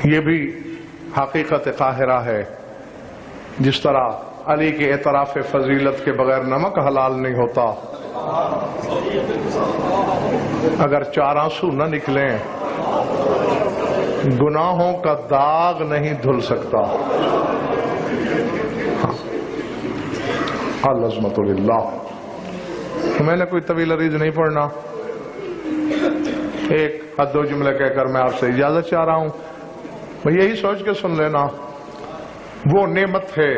یہ بھی حقیقت قاہرہ ہے، جس طرح علی کے اعتراف فضیلت کے بغیر نمک حلال نہیں ہوتا، اگر 4 آنسو نہ نکلیں گناہوں کا داغ نہیں دھل سکتا۔ العظمت للہ۔ میں نے کوئی طویل عریض نہیں پڑھنا، ایک حد 2 جملے کہہ کر میں آپ سے اجازت چاہ رہا ہوں، میں یہی سوچ کے سن لینا، وہ نعمت ہے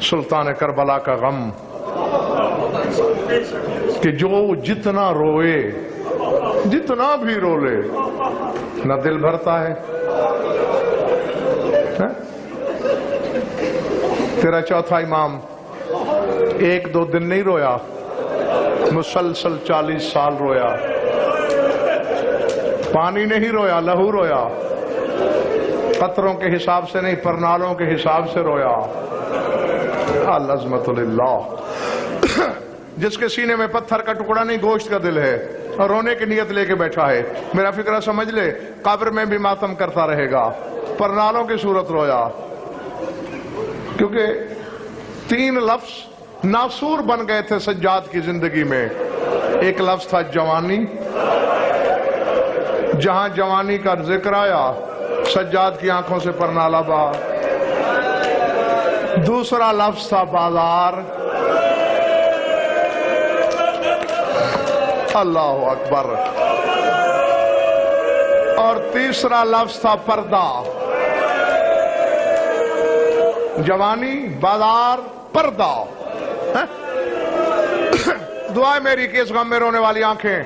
سلطان کربلا کا غم کہ جو جتنا روئے، جتنا بھی رو لے، نہ دل بھرتا ہے۔ تیرا چوتھا امام 1-2 دن نہیں رویا، مسلسل 40 سال رویا، پانی نہیں رویا، لہو رویا، قطروں کے حساب سے نہیں، پرنالوں کے حساب سے رویا۔ العظمت للہ۔ جس کے سینے میں پتھر کا ٹکڑا نہیں، گوشت کا دل ہے، اور رونے کی نیت لے کے بیٹھا ہے، میرا فکرہ سمجھ لے، قبر میں بھی ماتم کرتا رہے گا۔ پرنالوں کی صورت رویا، کیونکہ 3 لفظ ناسور بن گئے تھے سجاد کی زندگی میں۔ ایک لفظ تھا جوانی، جہاں جوانی کا ذکر آیا سجاد کی آنکھوں سے پرنالہ بہا۔ دوسرا لفظ تھا بازار، اللہ اکبر، اور تیسرا لفظ تھا پردہ۔ جوانی، بازار، پردہ۔ دعائے میری کہ اس غم میں رونے والی آنکھیں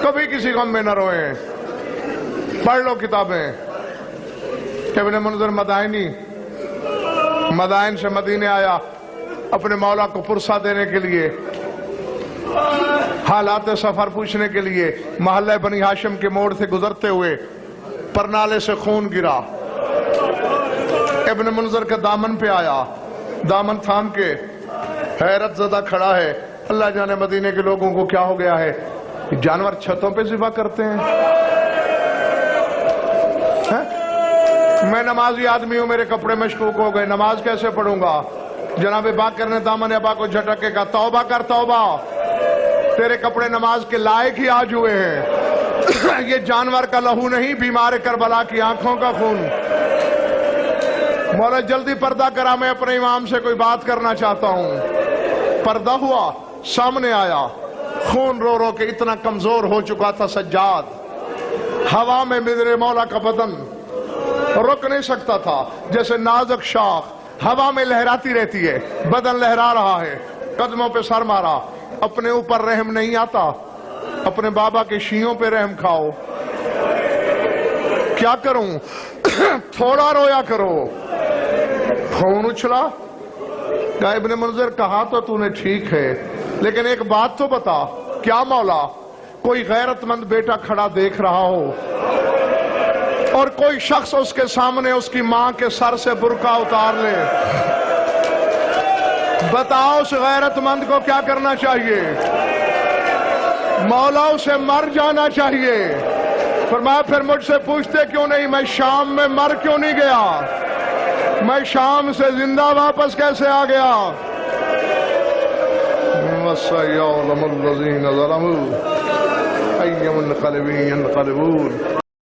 کبھی کسی غم میں نہ روئیں۔ پڑھ لو کتابیں۔ ابن منذر مدائنی مدائن سے مدینے آیا اپنے مولا کو پرسہ دینے کے لیے، حالات سفر پوچھنے کے لیے، محلہ بنی ہاشم کے موڑ سے گزرتے ہوئے پرنالے سے خون گرا، ابن منذر کے دامن پہ آیا، دامن تھام کے حیرت زدہ کھڑا ہے، اللہ جانے مدینے کے لوگوں کو کیا ہو گیا ہے، جانور چھتوں پہ ذبح کرتے ہیں؟ میں نمازی آدمی ہوں، میرے کپڑے مشکوک ہو گئے، نماز کیسے پڑھوں گا؟ جناب باقر نے دامن ابا کو جھٹک کے کہا، توبہ کر توبہ، تیرے کپڑے نماز کے لائق ہی آج ہوئے ہیں، یہ جانور کا لہو نہیں، بیمار کربلا کی آنکھوں کا خون۔ مولا جلدی پردہ کرا، میں اپنے امام سے کوئی بات کرنا چاہتا ہوں۔ پردہ ہوا، سامنے آیا، خون رو رو کے اتنا کمزور ہو چکا تھا سجاد، ہوا میں میرے مولا کا بدن رک نہیں سکتا تھا، جیسے نازک شاخ ہوا میں لہراتی رہتی ہے، بدن لہرا رہا ہے، قدموں پہ سر مارا۔ اپنے اوپر رحم نہیں آتا، اپنے بابا کے شیعوں پہ رحم کھاؤ۔ کیا کروں؟ تھوڑا رویا کرو۔ خون اچھلا، کہا ابن منذر کہا تو نے ٹھیک ہے، لیکن ایک بات تو بتا، کیا مولا؟ کوئی غیرت مند بیٹا کھڑا دیکھ رہا ہو اور کوئی شخص اس کے سامنے اس کی ماں کے سر سے برقع اتار لے، بتاؤ اس غیرت مند کو کیا کرنا چاہیے؟ مولا اسے مر جانا چاہیے۔ فرمایا پھر مجھ سے پوچھتے کیوں نہیں، میں شام میں مر کیوں نہیں گیا؟ میں شام سے زندہ واپس کیسے آ گیا؟ وَسَيَعْلَمُ الَّذِينَ ظَلَمُوا أَيَّ مُنْقَلِبٍ يَنْقَلِبُونَ